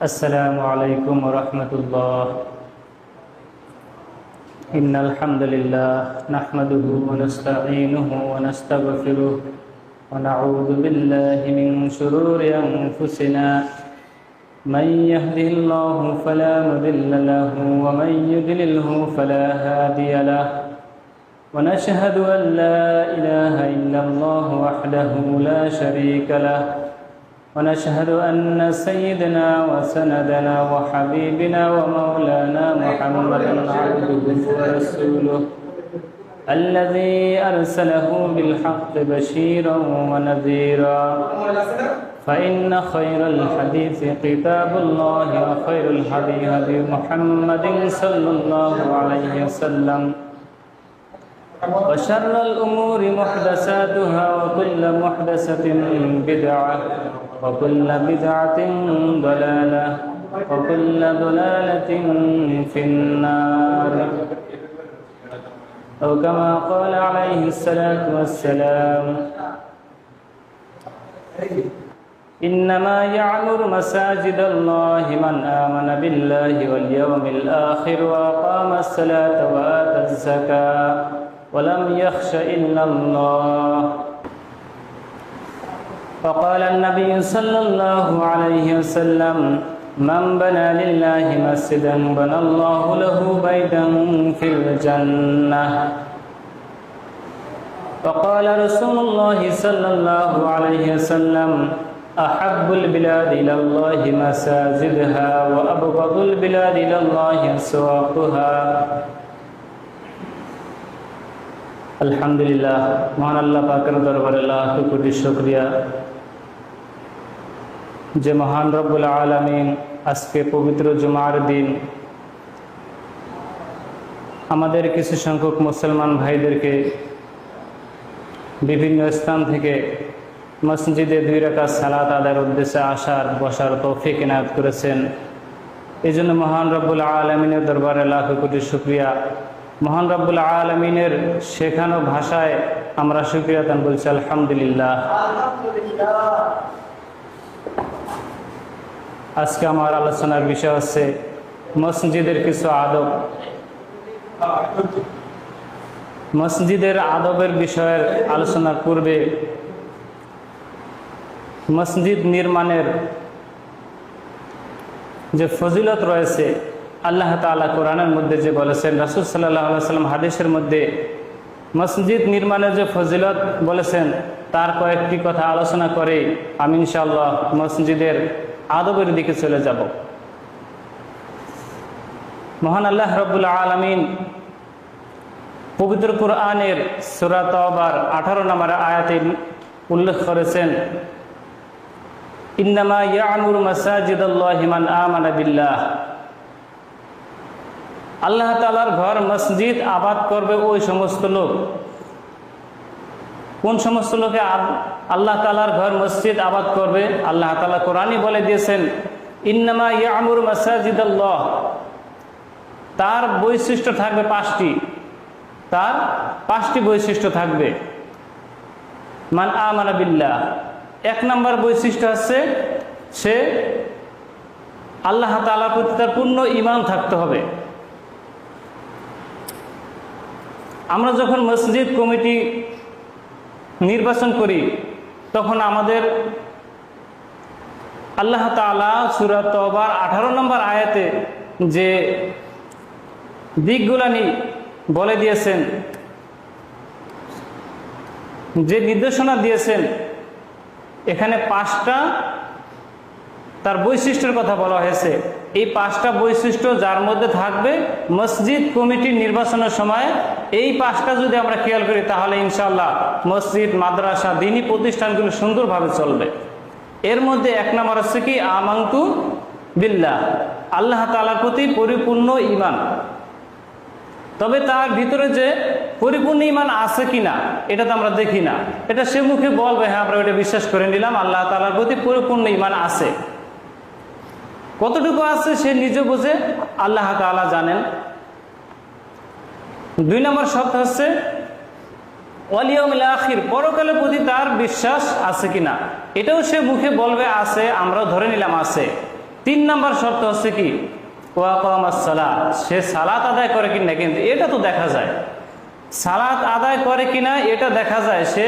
السلام عليكم ورحمة الله. إن الحمد لله نحمده ونستعينه ونستغفره ونعوذ بالله من شرور أنفسنا. من يهده الله فلا مضل له ومن يضلله فلا هادي له. ونشهد أن لا إله إلا الله وحده لا شريك له. ونشهد أن سيدنا وسندنا وحبيبنا ومولانا محمدا عبده ورسوله الذي أرسله بالحق بشيرا ونذيرا. فإن خير الحديث كتاب الله وخير الهدي هدي محمد صلى الله عليه وسلم. وشر الأمور محدثاتها وكل محدثة بدعة وكل بدعة ضلالة وكل ضلالة في النار. أو كما قال عليه الصلاة والسلام: إنما يعمر مساجد الله من آمن بالله واليوم الآخر وأقام الصلاة وآتى الزكاة ولم يخش إلا الله. وقال النبي صلى الله عليه وسلم: من بنى لله مسجدا بنى الله له بيتا في الجنة. وقال رسول الله صلى الله عليه وسلم: أحب البلاد إلى الله مساجدها وأبغض البلاد إلى الله أسواقها. আলহামদুলিল্লাহ, মহান আল্লাহ পাকের দরবারে লাখ কোটি শুকরিয়া যে মহান রব্বুল আলামিন আজকে পবিত্র জুমার দিন আমাদের কিছু সংখ্যক মুসলমান ভাইদেরকে বিভিন্ন স্থান থেকে মসজিদে 2 রাকাত সালাত আদায়ের উদ্দেশ্যে আসার বসার তৌফিক ইনায়াত করেছেন। এই জন্য মহান রব্বুল আলামিনের দরবারে লাখ কোটি শুকরিয়া। মহান রব্বুল আলামিনের শেখানো ভাষায় আমরা শুকরিয়া দান বলছি আলহামদুলিল্লাহ। আজকে আমার আলোচনার বিষয় হচ্ছে মসজিদের কিছু আদব। মসজিদের আদবের বিষয়ের আলোচনার পূর্বে মসজিদ নির্মাণের যে ফজিলত রয়েছে, আল্লাহ তাআলা কোরআনের মধ্যে যে বলেছেন, রাসূল সাল্লাল্লাহু আলাইহি ওয়াসাল্লাম হাদিসের মধ্যে মসজিদ নির্মাণের যে ফজিলত বলেছেন তার কয়েকটি কথা আলোচনা করে আমি ইনশাআল্লাহ মসজিদের আদবের দিকে চলে যাব। মহান আল্লাহ রাব্বুল আলামিন পবিত্র কোরআনের সূরা তাওবার 18 নম্বর আয়াতে উল্লেখ করেছেন, ইন্নামা ইয়া'মুরু মাসাজিদাল্লাহি মান আমানা বিল্লাহ। আল্লাহ তাআলার ঘর মসজিদ আবাদ করবে ওই সমস্ত লোক। কোন সমস্ত লোকে আল্লাহ তাআলার ঘর মসজিদ আবাদ করবে? আল্লাহ তাআলা কোরআনে বলে দিয়েছেন, ইন্নামা ইয়া'মুরু মাসাজিদাল্লাহ। তার বৈশিষ্ট্য থাকবে 5টি। তার 5টি বৈশিষ্ট্য থাকবে। মান আমানা বিল্লাহ, 1 নম্বর বৈশিষ্ট্য হচ্ছে সে আল্লাহ তাআলার প্রতি তার পূর্ণ ঈমান থাকতে হবে। আমরা যখন মসজিদ কমিটি নির্বাচন করি তখন আমাদের আল্লাহ তাআলা সূরা তাওবার 18 নম্বর আয়াতে যে দিকগুলানি বলে দিয়েছেন, যে নির্দেশনা দিয়েছেন, এখানে 5টা তার বৈশিষ্ট্যের কথা বলা হয়েছে। এই 5টা বৈশিষ্ট্য যার মধ্যে থাকবে মসজিদ কমিটি নির্বাচনের সময় এই 5টা যদি আমরা খেয়াল করি তাহলে ইনশাআল্লাহ মসজিদ, মাদ্রাসা, দ্বীনি প্রতিষ্ঠানগুলো সুন্দরভাবে চলবে। এর মধ্যে 1 নম্বর হচ্ছে কি আমানতু বিল্লাহ, আল্লাহ তাআলার প্রতি পরিপূর্ণ ঈমান। তবে তার ভিতরে যে পরিপূর্ণ ঈমান আছে কিনা এটা তো আমরা দেখি না। এটা সে মুখে বলবে, হ্যাঁ আমরা এটা বিশ্বাস করে নিলাম, আল্লাহ তাআলার প্রতি পরিপূর্ণ ঈমান আছে। কতটুকু আছে সে নিজে বুঝে, আল্লাহ তাআলা জানেন। 2 নম্বর শর্ত হচ্ছে ওয়াল ইয়াউমিল আখির, পরকালের প্রতি তার বিশ্বাস আছে কিনা। এটাও সে মুখে বলবে আছে, আমরা ধরে নিলাম আছে। 3 নম্বর শর্ত হচ্ছে কি ওয়া কামাস সালাত, সে সালাত আদায় করে কিনা, কিন্তু এটা তো দেখা যায়, সালাত আদায় করে কিনা এটা দেখা যায়। সে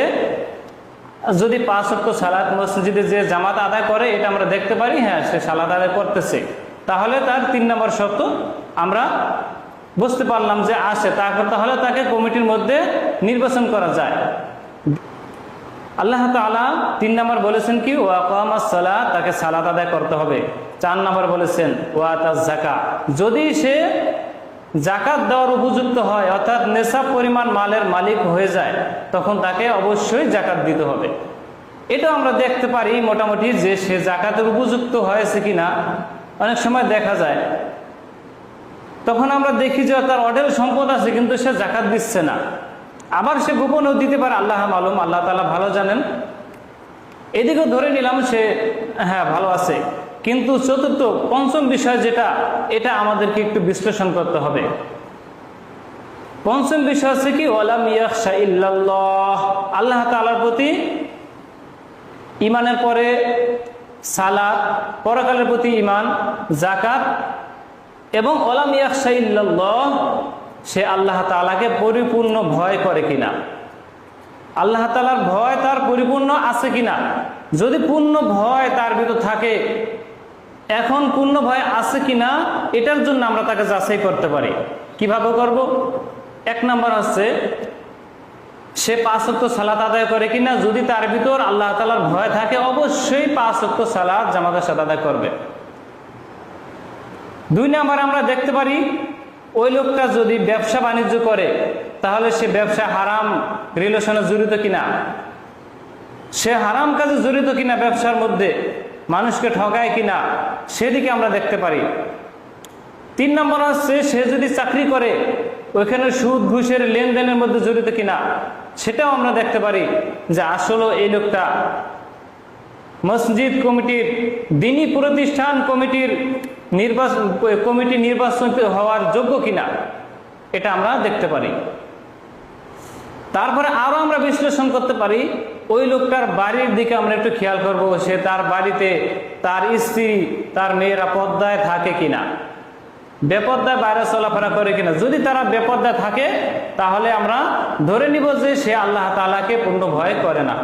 যদি 5 ওয়াক্ত সালাত মসজিদে যে জামাত আদায় করে এটা আমরা দেখতে পারি, হ্যাঁ সে সালাত আদায় করতেছে, তাহলে তার 3 নম্বর শর্ত আমরা বুঝতে পারলাম যে আসে, তাহলে তাকে কমিটির মধ্যে নির্বাচন করা যায়। আল্লাহ তাআলা 3 নম্বর বলেছেন কি ওয়া কামাস সালাত, তাকে সালাত আদায় করতে হবে। 4 নম্বর বলেছেন ওয়া আতাজ যাকাত, যদি সে যাকাত দেওয়ার উপযুক্ত হয় অর্থাৎ নেশাব পরিমাণ মালের মালিক হয়ে যায়, তখন তাকে অবশ্যই যাকাত দিতে হবে। এটা আমরা দেখতে পারি মোটামুটি যে সে যাকাতের উপযুক্ত হয়েছে কিনা। অনেক সময় দেখা যায় তখন আমরা দেখি যে তার অঢেল সম্পদ আছে কিন্তু সে যাকাত দিচ্ছে না, আবার সে গোপনেও দিতে পারে, আল্লাহ মালুম, আল্লাহ তাআলা ভালো জানেন। এদিকেও ধরে নিলাম সে হ্যাঁ ভালো আছে, কিন্তু চতুর্থ 5ম বিষয় যেটা, এটা আমাদেরকে একটু বিশ্লেষণ করতে হবে। 5ম বিষয় হচ্ছে কি ওয়ালাম ইয়াখশা ইল্লাল্লাহ, আল্লাহ তাআলার প্রতি ইমানের পরে সালাত, পরকালের প্রতি ইমান, যাকাত এবং ওয়ালাম ইয়াখশা ইল্লাল্লাহ, সে আল্লাহ তাআলাকে পরিপূর্ণ ভয় করে কিনা, আল্লাহ তাআলার ভয় তার পরিপূর্ণ আছে কিনা। যদি পূর্ণ ভয় তার ভিতর থাকে, এখন পূর্ণ ভয় আছে কিনা এটার জন্য আমরা তাকে যাচাই করতে পারি। কিভাবে করব? 1 নম্বর হচ্ছে সে 5 ওয়াক্ত সালাত আদায় করে কিনা। যদি তার ভিতর আল্লাহ তাআলার ভয় থাকে, অবশ্যই 5 ওয়াক্ত সালাত জামাতের সাথে আদায় করবে। 2 নম্বর আমরা দেখতে পারি ওই লোকটা যদি ব্যবসা বাণিজ্য করে, তাহলে সে ব্যবসা হারাম রিলেশনে জড়িত কিনা, সে হারাম কাজে জড়িত কিনা, ব্যবসার মধ্যে মানুষকে ঠকায় কিনা, সেদিকে আমরা দেখতে পারি। 3 নম্বর হচ্ছে সে যদি চাকরি করে, ওইখানে সুদ ঘুষের লেনদেনের মধ্যে জড়িত কিনা, সেটাও আমরা দেখতে পারি যে আসলে এই লোকটা মসজিদ কমিটির, দ্বীনি প্রতিষ্ঠান কমিটি নির্বাচন হওয়ার যোগ্য কিনা, এটা আমরা দেখতে পারি। তারপরে আরো আমরা বিশ্লেষণ করতে পারি ওই লোকটার বাড়ির দিকে আমরা একটু খেয়াল করব, সে তার বাড়িতে তার স্ত্রী তার মেয়েরা পর্দায় থাকে কিনা, বেপর্দায় বাইরে চলাফেরা করে কিনা। যদি তারা বেপর্দায় থাকে, তাহলে আমরা ধরে নিব যে সে আল্লাহ তাআলাকে পূর্ণ ভয় করে না,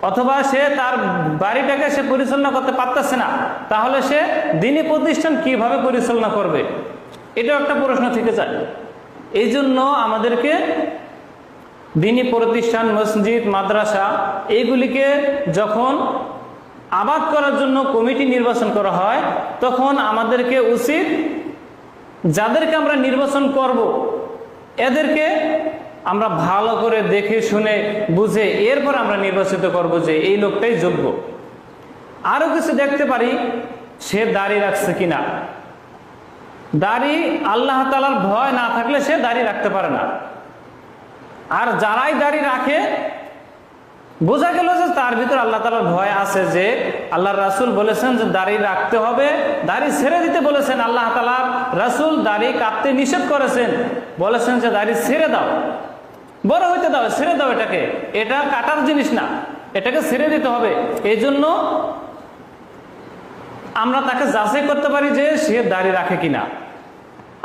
অথবা সে তার বাড়িটাকে সে পরিচালনা করতে পারতেছে না, তাহলে সে দ্বীনি প্রতিষ্ঠান কিভাবে পরিচালনা করবে, এটাও একটা প্রশ্ন থেকে যায়। এই জন্য আমাদেরকে দ্বীনি প্রতিষ্ঠান, মসজিদ, মাদ্রাসা এইগুলিকে যখন আবাদ করার জন্য কমিটি নির্বাচন করা হয়, তখন আমাদেরকে উচিত যাদেরকে আমরা নির্বাচন করব, এদেরকে আমরা ভালো করে দেখে শুনে বুঝে এরপর আমরা নির্বাচিত করব যে এই লোকটাই যোগ্য। আরো কিছু দেখতে পারি, সে দাড়ি রাখছে কিনা। দাড়ি আল্লাহ তাআলার ভয় না থাকলে সে দাড়ি রাখতে পারে না। আর যারাই দাড়ি রাখে, বোঝা গেল যে তার ভিতর আল্লাহ তাআলার ভয় আছে, যে আল্লাহর রাসূল বলেছেন যে দাড়ি রাখতে হবে, দাড়ি ছেড়ে দিতে বলেছেন। আল্লাহ তাআলার রাসূল দাড়ি কাটতে নিষেধ করেছেন, বলেছেন যে দাড়ি ছেড়ে দাও, বড় হইতে দাও, ছেড়ে দাও, এটা কাটার জিনিস না, এটাকে ছেড়ে দিতে হবে। এই জন্য আমরা তাকে যাচাই করতে পারি যে সে দাড়ি রাখে কিনা।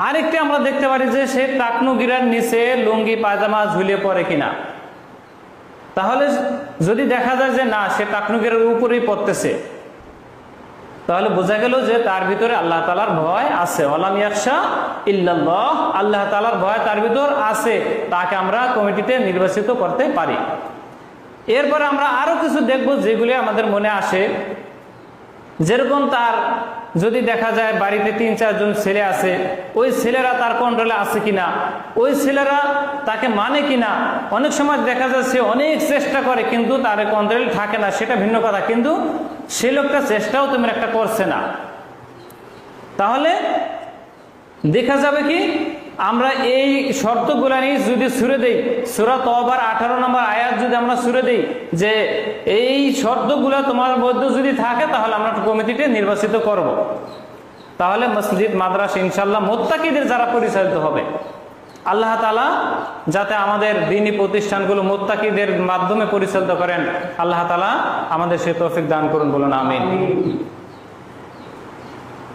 আরেকটি আমরা দেখতে পারি যে সে টাকনু গিরার নিচে লুঙ্গি পায়জামা ঝুলিয়ে পড়ে কিনা। তাহলে যদি দেখা যায় যে না, সে টাকনু গিরার উপরেই পড়তেছে, তাহলে বোঝা গেল যে তার ভিতরে আল্লাহ তাআলার ভয় আছে। ওয়ালাম ইয়াখশা ইল্লাল্লাহ, আল্লাহ তাআলার ভয় তার ভিতর আছে, তাকে আমরা কমিটিতে নির্বাচিত করতে পারি। এরপরে আমরা আরো কিছু দেখব যেগুলি আমাদের মনে আসে। যেরকম তার যদি দেখা যায় বাড়িতে 3-4 জন ছেলে আছে, ওই ছেলেরা তার কন্ট্রোলে আছে কিনা, ওই ছেলেরা তাকে মানে কিনা। অনেক সময় দেখা যায় সে অনেক চেষ্টা করে কিন্তু তার কন্ট্রোলে থাকে না, সেটা ভিন্ন কথা, কিন্তু সে লোকটা চেষ্টাও তুমি একটা করছে না। তাহলে দেখা যাবে কি আমরা এই শর্তগুলা নিয়ে যদি ছুড়ে দেই, সূরা তওবার 18 নম্বর আয়াত যদি আমরা ছুড়ে দেই যে এই শর্তগুলা তোমার মধ্যে যদি থাকে, তাহলে আমরা কমিটিতে নির্বাচিত করব। তাহলে মসজিদ, মাদ্রাসা ইনশাআল্লাহ মুত্তাকিদের যারা পরিচালিত হবে। আল্লাহ তাআলা যাতে আমাদের দ্বীনি প্রতিষ্ঠানগুলো মুত্তাকিদের মাধ্যমে পরিচালিত করেন, আল্লাহ তাআলা আমাদের সে তৌফিক দান করুন, বলুন আমিন।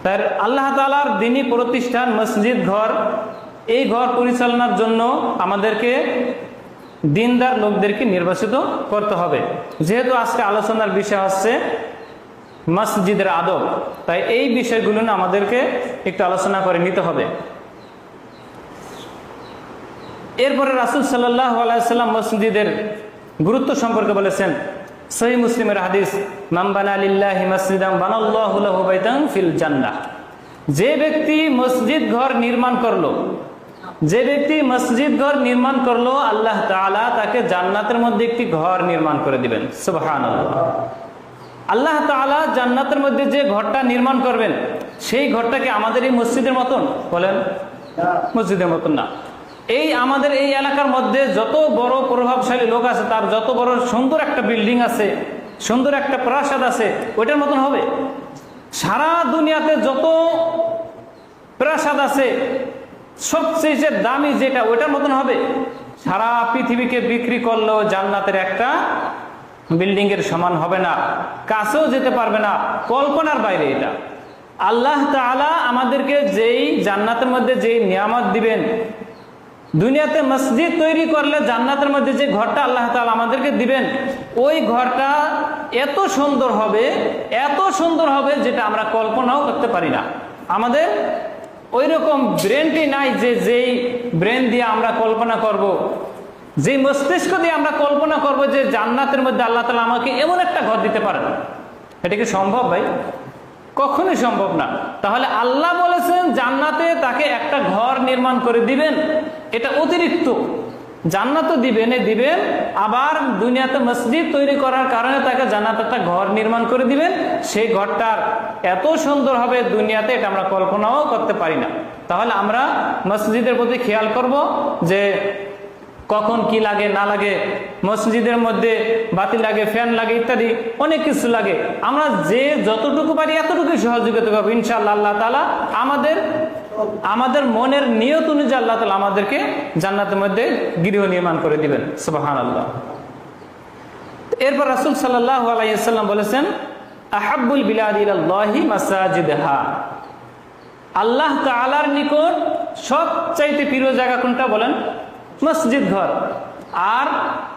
তাই আল্লাহ তাআলার দ্বীনি প্রতিষ্ঠান মসজিদ ঘর, এই ঘর পরিচালনার জন্য আমাদেরকে দিনদার লোকদেরকে নির্বাচিত করতে হবে। যেহেতু আজকে আলোচনার বিষয় হচ্ছে মসজিদের আদব, তাই এই বিষয়গুলো না আমাদেরকে একটু আলোচনা করে নিতে হবে। এরপরে রাসূল সাল্লাল্লাহু আলাইহি ওয়াসাল্লাম মসজিদের গুরুত্ব সম্পর্কে বলেছেন। সহিহ মুসলিমের হাদিস, মান বানা লিল্লাহি মাসজিদান বানাল্লাহু লাহু বাইতান ফিল জান্নাহ। যে ব্যক্তি মসজিদ ঘর নির্মাণ করলো, যে ব্যক্তি মসজিদ ঘর নির্মাণ করলো, আল্লাহ তাআলা তাকে জান্নাতের মধ্যে একটি ঘর নির্মাণ করে দিবেন। সুবহানাল্লাহ। আল্লাহ তাআলা জান্নাতের মধ্যে যে ঘরটা নির্মাণ করবেন, সেই ঘরটাকে আমাদের এই মসজিদের মতন বলেন, মসজিদের মতন না। এই আমাদের এই এলাকার মধ্যে যত বড় প্রভাবশালী লোক আছে, তার যত বড় সুন্দর একটা বিল্ডিং আছে, সুন্দর একটা প্রাসাদ আছে, ওইটার মতন হবে? সারা দুনিয়াতে যত প্রাসাদ আছে, সবচেয়ে দামি যেটা, ওইটার মতন হবে? সারা পৃথিবীকে বিক্রি করলেও জান্নাতের একটা বিল্ডিং এর সমান হবে না, কাছেও যেতে পারবে না, কল্পনার বাইরে এটা। আল্লাহ তাআলা আমাদেরকে যেই জান্নাতের মধ্যে যেই নিয়ামত দিবেন, দুনিয়াতে মসজিদ তৈরি করলে জান্নাতের মধ্যে যে ঘরটা আল্লাহ তাআলা আমাদেরকে দিবেন, ওই ঘরটা এত সুন্দর হবে, এত সুন্দর হবে যেটা আমরা কল্পনাও করতে পারি না। আমাদের ওই রকম ব্রেনটি নাই যে যেই ব্রেন দিয়ে আমরা কল্পনা করব, যে মস্তিষ্ক দিয়ে আমরা কল্পনা করব যে জান্নাতের মধ্যে আল্লাহ তাআলা আমাকে এমন একটা ঘর দিতে পারেন। এটা কি সম্ভব ভাই? কখনোই সম্ভব না। তাহলে আল্লাহ বলেছেন জান্নাতে তাকে একটা ঘর নির্মাণ করে দিবেন, এটা অতিরিক্ত। জান্নাতও দিবেন, দিবেন, আবার দুনিয়াতে মসজিদ তৈরি করার কারণে তাকে জান্নাতে একটা ঘর নির্মাণ করে দিবেন। সেই ঘরটার এত সুন্দর হবে দুনিয়াতে, এটা আমরা কল্পনাও করতে পারি না। তাহলে আমরা মসজিদের প্রতি খেয়াল করব যে কখন কি লাগে না লাগে। মসজিদের মধ্যে বাতি লাগে, ফ্যান লাগে, ইত্যাদি অনেক কিছু লাগে। আমরা যে যতটুকু পারি এতটুকু সহযোগিতা করবো ইনশাআল্লাহ। আল্লাহ তাআলা আমাদের মনের নিয়ত অনুযায়ী আল্লাহ তাআলা আমাদেরকে জান্নাতের মধ্যে গৃহ নির্মাণ করে দিবেন। সুবহানাল্লাহ। এরপর রাসূল সাল্লাল্লাহু আলাইহি ওয়াসাল্লাম বলেছেন, আহাব্বুল বিলাদি ইলাল্লাহি মাসাজিদহা। আল্লাহ তাআলার নিকট সবচাইতে প্রিয় জায়গা কোনটা বলেন? মসজিদ ঘর। আর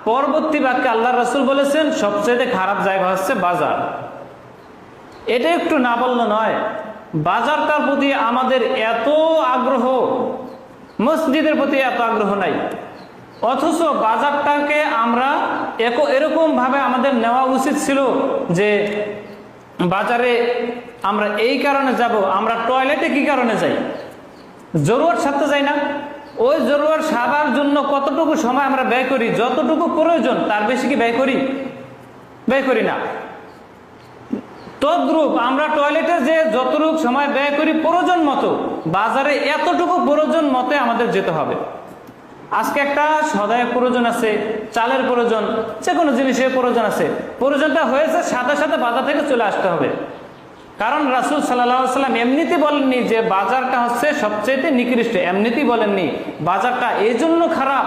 পরবর্তী বাক্যে আল্লাহ রাসূল বলেছেন সবচেয়ে খারাপ জায়গা হচ্ছে বাজার। এটা একটু না বললে নয়। বাজারটার প্রতি আমাদের এত আগ্রহ, মসজিদের প্রতি এত আগ্রহ নাই, অথচ বাজারটাকে আমরা এরকম ভাবে আমাদের নেওয়া উচিত ছিল যে বাজারে আমরা এই কারণে যাব, আমরা টয়লেটে কি কারণে যাই? জরুরত সারতে যাই না? ওই জরুরত সারার জন্য কতটুকু সময় আমরা ব্যয় করি? যতটুকু প্রয়োজন তার বেশি কি ব্যয় করি? ব্যয় করি না। তদ্রূপ আমরা টয়লেটে যে যতটুকু সময় ব্যয় করি প্রয়োজন মতো, বাজারে এতটুকু প্রয়োজন মতে আমাদের যেতে হবে। আজকে একটা সদায় প্রয়োজন আছে, চালের প্রয়োজন, যে কোনো জিনিসের প্রয়োজন আছে, প্রয়োজনটা হয়েছে সাথে সাথে বাজার থেকে চলে আসতে হবে। কারণ রাসূল সাল্লাল্লাহু আলাইহি ওয়াসাল্লাম এমনিতে বলেননি যে বাজারটা হচ্ছে সবচেয়ে নিকৃষ্ট, এমনিতেই বলেননি বাজারটা এই জন্য খারাপ,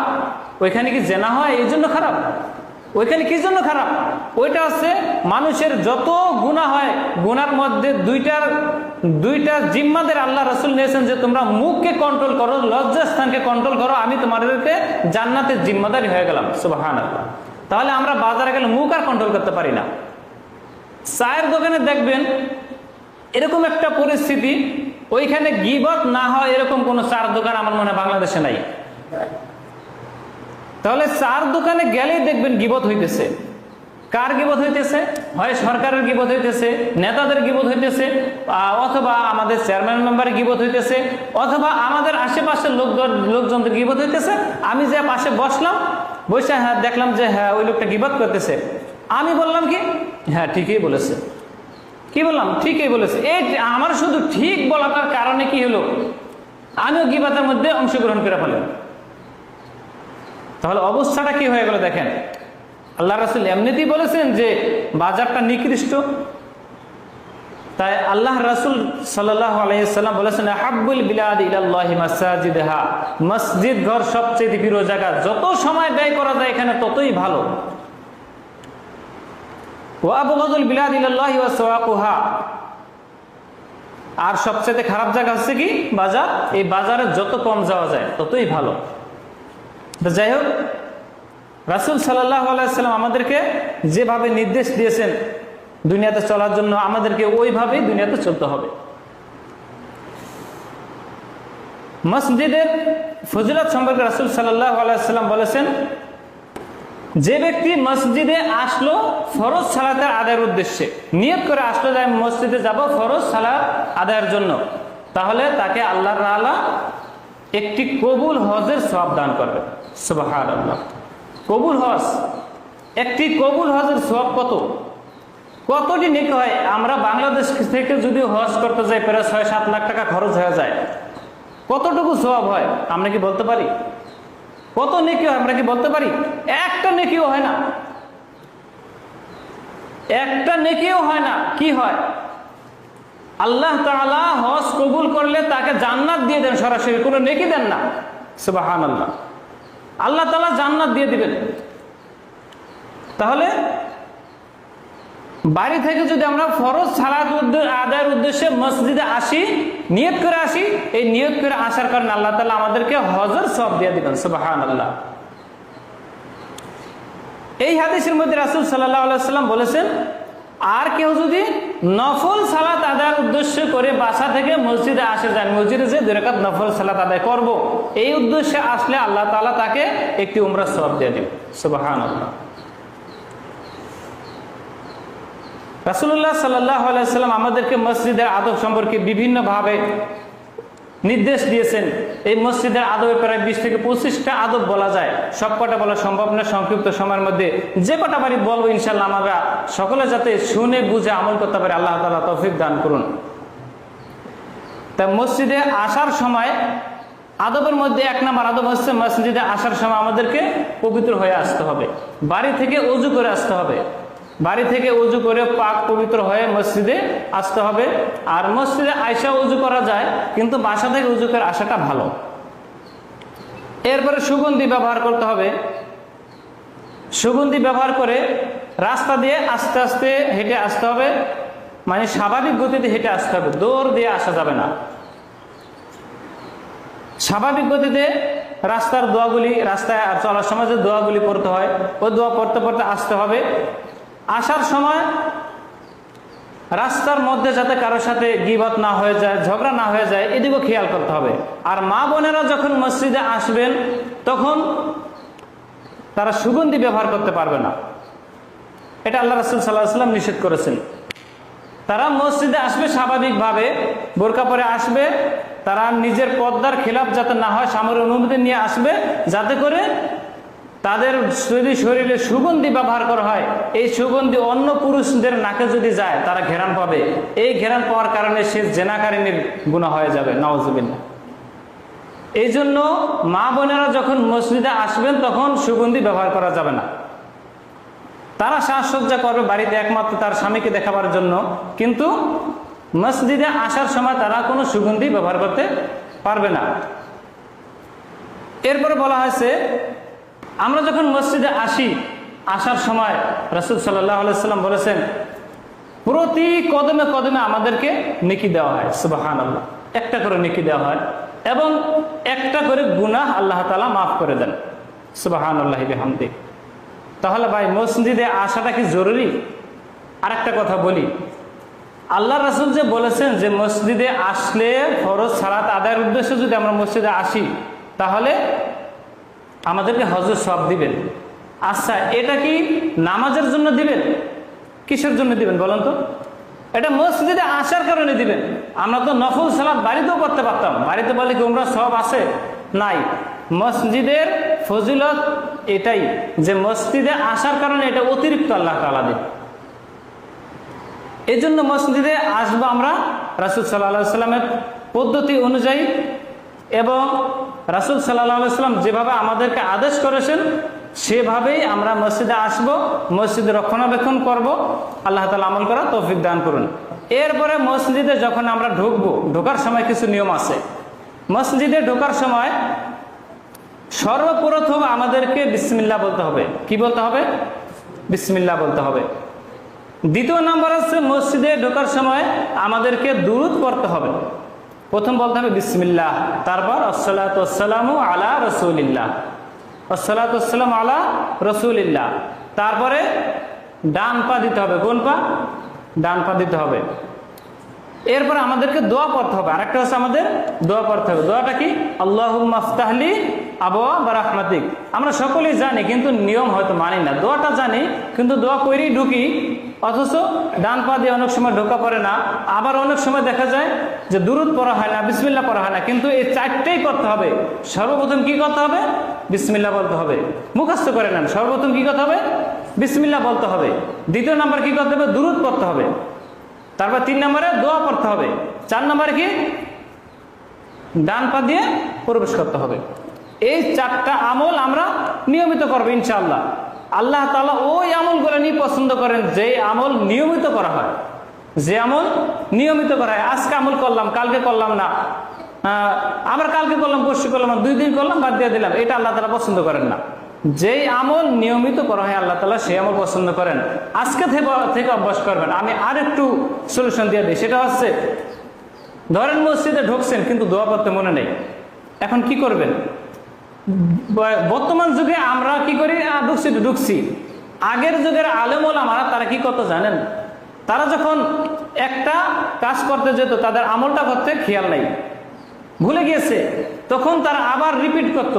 ওইখানে কি জেনা হয় এই জন্য খারাপ, ওইখানে কি জন্য খারাপ? ওইটা হচ্ছে মানুষের যত গুনাহ হয়, গুনার মধ্যে দুইটা জিম্মাদের আল্লাহ রাসূল নিয়েছেন যে তোমরা মুখকে কন্ট্রোল করো, লজ্জাস্থানকে কন্ট্রোল করো, আমি তোমাদেরকে জান্নাতের জিম্মাদারি হয়ে গেলাম। সুবহানাল্লাহ। তাহলে আমরা বাজারে গেলে মুখ আর কন্ট্রোল করতে পারি না। চায়ের দোকানে দেখবেন এরকম একটা পরিস্থিতি, ওইখানে গীবত না হয় এরকম কোন চার দোকান আমার মনে হয় বাংলাদেশে নাই। তাহলে চার দোকানে গেলেই দেখবেন গীবত হইতেছে। কার গীবত হইতেছে? হয় সরকারের গীবত হইতেছে, নেতাদের গীবত হইতেছে, অথবা আমাদের চেয়ারম্যান মেম্বারের গীবত হইতেছে, অথবা আমাদের আশেপাশের লোকজনদের গীবত হইতেছে। আমি যে পাশে বসলাম, বসে হ্যাঁ দেখলাম যে হ্যাঁ ওই লোকটা গীবত করতেছে, আমি বললাম কি হ্যাঁ ঠিকই বলেছে। কি বললাম? ঠিকই বলেছে। এই আমার শুধু ঠিক বলাটার কারণে কি হলো, আমিও গীবতের মধ্যে অংশগ্রহণ করে ফেললাম। তাহলে অবস্থাটা কি হয়ে গেল দেখেন। আল্লাহ রাসূল এমনিতেই বলেছেন যে বাজারটা নিকৃষ্ট, তাই আল্লাহ রাসূল সাল্লাল্লাহু আলাইহি ওয়াসাল্লাম বলেছেন আহাব্বুল বিলাদি ইলাল্লাহি মাসাজিদহা। মসজিদ ঘর সবচেয়ে প্রিয় জায়গা, যত সময় ব্যয় করা যায় এখানে ততই ভালো। ওয়া আবগাদুল বিলাদি ইলাল্লাহি ওয়াসওয়াকুহা। আর সবচেয়ে খারাপ জায়গা হচ্ছে কি বাজার। এই বাজারে যত কম যাওয়া যায় ততই ভালো। তো যাই হোক, রাসূল সাল্লাল্লাহু আলাইহি ওয়াসাল্লাম আমাদেরকে যেভাবে নির্দেশ দিয়েছেন দুনিয়াতে চলার জন্য, আমাদেরকে ওইভাবেই দুনিয়াতে চলতে হবে। মসজিদের ফজিলত সম্পর্কে রাসূল সাল্লাল্লাহু আলাইহি ওয়াসাল্লাম বলেছেন, যে ব্যক্তি মসজিদে আসলো ফরজ সালাতের আদায়ের উদ্দেশ্যে, নিয়ত করে আসলো যে আমি মসজিদে যাব ফরজ সালাত আদায়ের জন্য, তাহলে তাকে আল্লাহ তাআলা একটি কবুল হজের সওয়াব দান করবে। সুবহানাল্লাহ। কবুল হজ, একটি কবুল হজের সওয়াব কতটি নেকি হয়। আমরা বাংলাদেশ থেকে যদি হজ করতে যাই প্রায় ৬-৭ লাখ টাকা খরচ হয়ে যায়। কতটুকু সওয়াব হয় আমরা কি বলতে পারি? কত নেকি হয় আমরা কি বলতে পারি? একটা নেকিও হয় না, একটা নেকিও হয় না। কি হয়? আল্লাহ তাআলা হজ কবুল করলে তাকে জান্নাত দিয়ে দেন, সরাসরি কোনো নেকি দেন না। সুবহানাল্লাহ। আল্লাহ তাআলা জান্নাত দিয়ে দিবেন। তাহলে বাড়ি থেকে যদি আমরা ফরজ সালাত আদায়ের উদ্দেশ্যে মসজিদে আসি, নিয়ত করে আসি, এই নিয়ত করে আসার কারণে আল্লাহ তাআলা আমাদেরকে হজের সওয়াব দিয়ে দিবেন। সুবহানাল্লাহ। এই হাদিসের মধ্যে রাসূল সাল্লাল্লাহু আলাইহি ওয়াসাল্লাম বলেছেন, আর কেউ যদি নফল সালাত আদায়ের উদ্দেশ্য করে বাসা থেকে মসজিদে আসে, যান মসজিদে যে 2 রাকাত নফল সালাত আদায় করব, এই উদ্দেশ্যে আসলে আল্লাহ তাআলা তাকে একটি উমরার সওয়াব দিয়ে দিবেন। সুবহানাল্লাহ। রাসূলুল্লাহ সাল্লাল্লাহু আলাইহি ওয়াসাল্লাম আমাদেরকে মসজিদের আদব সম্পর্কে বিভিন্নভাবে নির্দেশ দিয়েছেন। এই মসজিদের আদবের প্রায় 20 থেকে 25টা আদব বলা যায়, সব কটা বলা সম্ভব না সংক্ষিপ্ত সময়ের মধ্যে। যে কটা বাড়ি বলবো ইনশাআল্লাহ আমরা সকলে যাতে শুনে বুঝে আমল করতে পারে, আল্লাহ তাআলা তৌফিক দান করুন। তাই মসজিদে আসার সময় আদবের মধ্যে 1 নম্বর আদব হচ্ছে, মসজিদে আসার সময় আমাদেরকে পবিত্র হয়ে আসতে হবে। বাড়ি থেকে ওযু করে আসতে হবে, বাড়ি থেকে ওযু করে পাক পবিত্র হয়ে মসজিদে আসতে হবে। আর মসজিদে আয়সা ওযু করা যায়, কিন্তু বাসা থেকে ওযু করে আসাটা ভালো। এরপরে সুগন্ধি ব্যবহার করতে হবে। সুগন্ধি ব্যবহার করে রাস্তা দিয়ে আস্তে আস্তে হেঁটে আসতে হবে, মানে স্বাভাবিক গতিতে হেঁটে আসতে হবে, দৌড় দিয়ে আসা যাবে না। স্বাভাবিক গতিতে রাস্তার দোয়াগুলি, রাস্তায় চলার সময় যে দোয়াগুলি পড়তে হয়, ওই দোয়া পড়তে পড়তে আসতে হবে। আসার সময় রাস্তার মধ্যে যাতে কারোর সাথে গীবত না হয়ে যায়, ঝগড়া না হয়ে যায়, এদিকেও খেয়াল করতে হবে। আর মা বোনেরা যখন মসজিদে আসবেন তখন তারা সুগন্ধি ব্যবহার করতে পারবে না, এটা আল্লাহ রাসূল সাল্লাল্লাহু আলাইহি ওয়াসাল্লাম নিষেধ করেছেন। তারা মসজিদে আসবে স্বাভাবিকভাবে, বোরকা পরে আসবে, তারা নিজের পর্দার খেলাফ যাতে না হয় স্বামীর অনুমতি নিয়ে আসবে, যাতে করে তাদের যদি শরীরে সুগন্ধি ব্যবহার করা হয়, এই সুগন্ধি অন্য পুরুষদের নাকে যদি যায় তারা ঘেরান পাবে, এই ঘেরান পাওয়ার কারণে সে জেনাকারিনীর গুনাহ হয়ে যাবে, নাউজুবিল্লাহ। এই জন্য মা বোনেরা যখন মসজিদে আসবেন তখন সুগন্ধি ব্যবহার করা যাবে না। তারা সাজসজ্জা করবে বাড়িতে একমাত্র তার স্বামীকে দেখাবার জন্য, কিন্তু মসজিদে আসার সময় তারা কোনো সুগন্ধি ব্যবহার করতে পারবে না। এরপরে বলা হয়েছে, আমরা যখন মসজিদে আসি, আসার সময় রাসূল সাল্লাল্লাহু আলাইহি ওয়াসাল্লাম বলেছেন, প্রতি কদমে কদমে আমাদেরকে নেকি দেওয়া হয়। সুবহানাল্লাহ। একটা করে নেকি দেওয়া হয় এবং একটা করে গুনাহ আল্লাহ তাআলা মাফ করে দেন। সুবহানাল্লাহি বিহামদি। তাহলে ভাই মসজিদে আসাটা কি জরুরি? আরেকটা কথা বলি, আল্লাহ রাসূল যে বলেছেন যে মসজিদে আসলে ফরজ সালাত আদায়ের উদ্দেশ্যে যদি আমরা মসজিদে আসি তাহলে আমাদেরকে হজের সওয়াব দিবেন। আচ্ছা, এটা কি নামাজের জন্য দিবেন? কিসের জন্য দিবেন বলেন তো? এটা মসজিদে আসার কারণে দিবেন। আমরা তো নফল সালাত বাড়িতেও করতে পারতাম, বাড়িতে বলে কি উমরা সওয়াব আছে? নাই। মসজিদের ফজিলত এটাই যে মসজিদে আসার কারণে এটা অতিরিক্ত আল্লাহ তাআলা দেন। এই জন্য মসজিদে আসবো আমরা রাসূল সাল্লাল্লাহু আলাইহি ওয়াসাল্লামের পদ্ধতি অনুযায়ী, এবং রাসূল সাল্লাল্লাহু আলাইহি ওয়াসাল্লাম যেভাবে আমাদেরকে আদেশ করেছেন সেভাবেই আমরা মসজিদে আসব, মসজিদে রক্ষণাবেক্ষণ করব। আল্লাহ তাআলা আমল করার তৌফিক দান করুন। এরপরে মসজিদে যখন আমরা ঢুকবো, ঢোকার সময় কিছু নিয়ম আছে। মসজিদে ঢোকার সময় সর্বপ্রথম আমাদেরকে বিসমিল্লাহ বলতে হবে। কি বলতে হবে? বিসমিল্লাহ বলতে হবে। দ্বিতীয় নাম্বার হচ্ছে মসজিদে ঢোকার সময় আমাদেরকে দুরূদ পড়তে হবে। প্রথম বলতে হবে বিসমিল্লাহ, তারপর আসসালাতু ওয়াসসালামু আলা রাসূলিল্লাহ, আসসালাতু ওয়াসসালামু আলা রাসূলিল্লাহ। তারপরে ডান পা দিতে হবে। কোন পা? ডান পা দিতে হবে। এরপরে আমাদেরকে দোয়া পড়তে হবে। আরেকটা হচ্ছে আমাদের দোয়া পড়তে হবে। দোয়াটা কি? আল্লাহুম্মা আফতাহলি আবওয়াব রাহমাতিক। আমরা সকলেই জানি, কিন্তু নিয়ম হয়তো মানি না। দোয়াটা জানি কিন্তু দোয়া করেই ঢুকি, অথচ ডান পা দিয়ে অনেক সময় ঢোকা পড়ে না। আবার অনেক সময় দেখা যায় যে দুরূদ পড়া হয় না, বিসমিল্লাহ পড়া হয় না। কিন্তু এই চারটেই করতে হবে। সর্বপ্রথম কি করতে হবে? বিসমিল্লাহ বলতে হবে। মুখস্থ করে নেন। সর্বপ্রথম কি করতে হবে? বিসমিল্লাহ বলতে হবে। দ্বিতীয় নাম্বার কি করতে হবে? দুরূদ পড়তে হবে। তারপর 3 নম্বরে দোয়া পড়তে হবে। 4 নম্বরে কি? ডান পা দিয়ে প্রবেশ করতে হবে। এই 4টা আমল আমরা নিয়মিত করবো ইনশাআল্লাহ। আল্লাহ তাআলা ওই আমলগুলো নিয়ে পছন্দ করেন যে আমল নিয়মিত করা হয়, যে আমল নিয়মিত করা হয়। আজকে আমল করলাম, কালকে করলাম না, আবার কালকে করলাম, পরশু করলাম, 2 দিন করলাম, বাদ দিয়ে দিলাম, এটা আল্লাহ তাআলা পছন্দ করেন না। যেই আমল নিয়মিত করা হয় আল্লাহ তাআলা সেই আমল পছন্দ করেন। আজকে থেকে অভ্যাস করবেন। আমি আর একটু সলিউশন দিয়ে দিই। সেটা হচ্ছে, ধরেন মসজিদে ঢুকছেন কিন্তু দোয়া পড়তে মনে নেই। এখন কি করবেন? বর্তমান যুগে আমরা কি করি? ঢুকছি। আগের যুগের আলেম ওলামারা তারা কি করতে জানেন? তারা যখন একটা কাজ করতে যেত, তাদের আমলটা করতে খেয়াল নাই, ভুলে গিয়েছে, তখন তারা আবার রিপিট করত।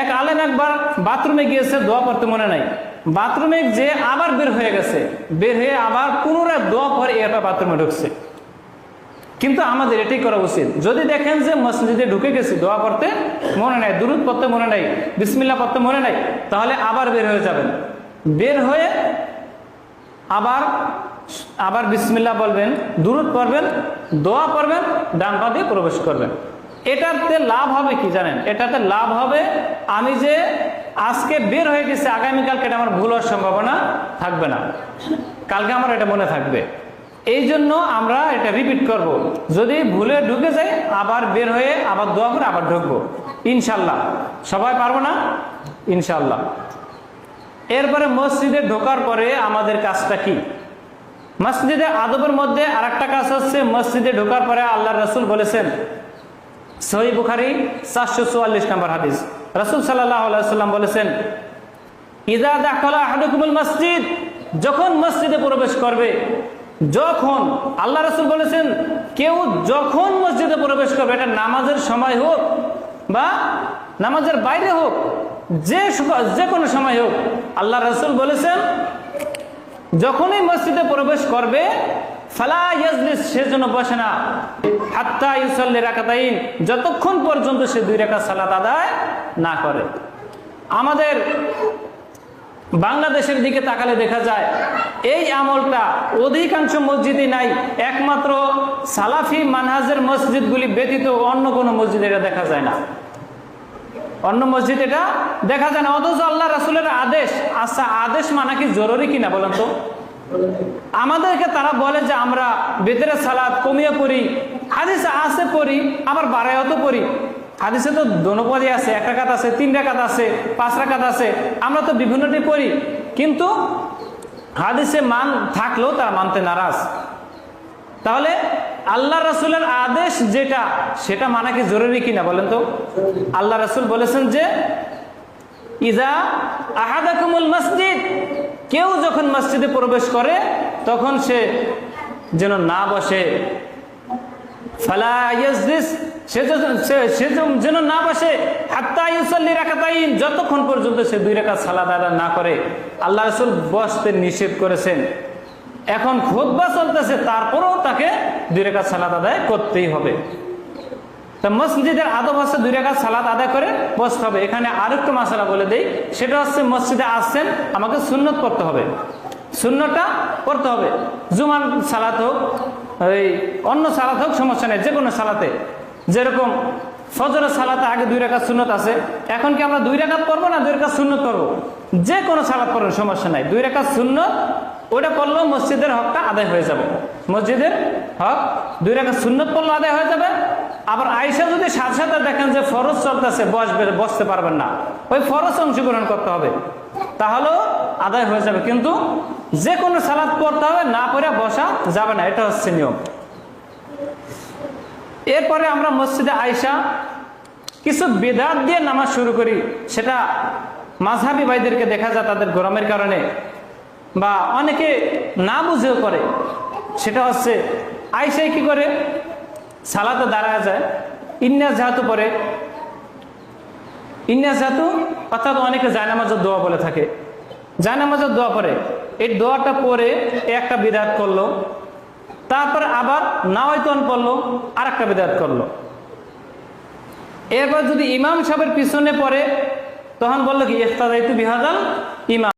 এক আলেম একবার বাথরুমে গিয়েছে, দোয়া পড়তে মনে নাই। বাথরুমে যে আবার বের হয়ে গেছে, বের হয়ে আবার পুনরায় দোয়া পড়ে এবার বাথরুমে ঢুকছে। কিন্তু আমাদের এটাই করা উচিত। যদি দেখেন যে মসজিদে ঢুকে গেছি, দোয়া পড়তে মনে নাই, দুরূদ পড়তে মনে নাই, বিসমিল্লাহ পড়তে মনে নাই, তাহলে আবার বের হয়ে যাবেন। বের হয়ে আবার বিসমিল্লাহ বলবেন, দুরূদ পড়বেন, দোয়া পড়বেন, ডান পা দিয়ে প্রবেশ করবেন। এটাতে লাভ হবে কি জানেন? এটাতে লাভ হবে, আমি যে আজকে বের হয়ে গেছি, আগামীকালকে এটা আমার ভুল হওয়ার সম্ভাবনা থাকবে না, কালকে আমার এটা মনে থাকবে। এই জন্য আমরা এটা রিপিট করব। যদি ভুলে ঢুকে যাই, আবার বের হয়ে আবার দোয়া করে আবার ঢুকবো ইনশাল্লাহ। সবাই পারবো না? ইনশাল্লাহ। এরপরে মসজিদে ঢোকার পরে আমাদের কাজটা কি? মসজিদে আদবের মধ্যে আরেকটা কাজ হচ্ছে, মসজিদে ঢোকার পরে আল্লাহ রাসূল বলেছেন, সহিহ বুখারী 444 নম্বর হাদিস, রাসূল সাল্লাল্লাহু আলাইহি ওয়াসাল্লাম বলেছেন, ইযা দাখালা আহাদুকুমুল মসজিদ, যখন মসজিদে প্রবেশ করবে, যখন, আল্লাহ রাসূল বলেছেন কেউ যখন মসজিদে প্রবেশ করবে, এটা নামাজের সময় হোক বা নামাজের বাইরে হোক, যে কোনো সময় হোক, আল্লাহ রাসূল বলেছেন যখনই মসজিদে প্রবেশ করবে, ফালা ইয়াজলিস, সে যেন বসে না, হাত্তা ইউসাল্লি রাকাতাইন, যতক্ষণ পর্যন্ত সে 2 রাকাত সালাত আদায় না করে। আমাদের বাংলাদেশের দিকে তাকালে দেখা যায় এই আমলটা অধিকাংশ মসজিদে নাই। একমাত্র সালাফি মানহাজের মসজিদগুলি ব্যতীত অন্য কোনো মসজিদে এটা দেখা যায় না, অন্য মসজিদ এটা দেখা যায় না। অথচ আল্লাহ রাসূলের আদেশ, আচ্ছা আদেশ মানা কি জরুরি কিনা বলেন তো? আমাদেরকে তারা বলে যে আমরা বেতের সালাত কমিয়ে পড়ি, হাদিসে আছে পড়ি, আবার বাড়াইও তো পড়ি। হাদিসে তো দোনোপদই আছে, 1 রাকাত আছে, 3 রাকাত আছে, 5 রাকাত আছে, আমরা তো বিভিন্নটি পড়ি। কিন্তু হাদিসে মান থাকলেও তারা মানতে নারাজ। তাহলে আল্লাহ রাসূলের আদেশ যেটা, সেটা মানা কি জরুরি কিনা বলেন তো? আল্লাহ রাসূল বলেছেন যে ইযা আহাদাকুমুল মসজিদ, কেউ যখন মসজিদে প্রবেশ করে তখন সে যেন না বসে, ফালা ইয়াজলিস, সে যেন না বসে, হাত্তা ইউসাল্লি রাকাতাইন, যতক্ষণ পর্যন্ত সে 2 রাকাত সালাত আদায় না করে। আল্লাহ রাসূল বসতে নিষেধ করেছেন। এখন খুতবা চলতেছে, তারপরেও তাকে 2 রাকাত সালাত আদায় করতেই হবে। তা মসজিদের আদব হচ্ছে 2 রাকাত সালাত আদায় করে বসতে হবে। এখানে আরেকটু মাসালা বলে দেই, সেটা হচ্ছে মসজিদে আসছেন, আমাকে সুন্নত পড়তে হবে, সুন্নতটা পড়তে হবে। জুমার সালাত হোক, এই অন্য সালাত হোক, সমস্যা নেই, যে কোনো সালাতে। যেরকম ফজরের সালাতে আগে 2 রাকাত সুন্নত আছে, এখন কি আমরা 2 রাকাত পড়বো না 2 রাকাত সুন্নত পড়বো? যে কোনো সালাত পড়বেন, সমস্যা নাই। 2 রাকাত সুন্নত, ওটা পড়লেও মসজিদের হকটা আদায় হয়ে যাবে। মসজিদের হক 2 রাকাত সুন্নত পড়লেও আদায় হয়ে যাবে। আবার আয়েশা যদি সাথে সাথে দেখেন যে ফরজ চলতেছে, বসতে পারবেন না, ওই ফরজ অংশগ্রহণ করতে হবে, তাহলেও আদায় হয়ে যাবে। কিন্তু যে কোনো সালাত পড়তে হবে, না পড়ে বসা যাবে না, এটা হচ্ছে নিয়ম। এরপরে আমরা মসজিদে আয়েশা কিছু বিদআত দিয়ে নামাজ শুরু করি, সেটা মাযহাবী ভাইদেরকে দেখা যায় তাদের গরমের কারণে বা অনেকে না বুঝেও করে। সেটা হচ্ছে আয়েশাই কি করে, সালাতে দাঁড়ায় যায়, ইন্না জাহাতু পরে, ইন্না জাহাতু অর্থাৎ অনেকে জায়নামাজের দোয়া বলে থাকে, জায়নামাজের দোয়া পড়ে, এই দোয়াটা পরে একটা বিদআত করলো, তারপর আবার নাওয়াইতুন পড়লো, আর একটা বিদআত করলো। এরপর যদি ইমাম সাহেবের পিছনে পড়ে তখন বললো কি ইফতাদাইতু বিহাদাল ইমাম।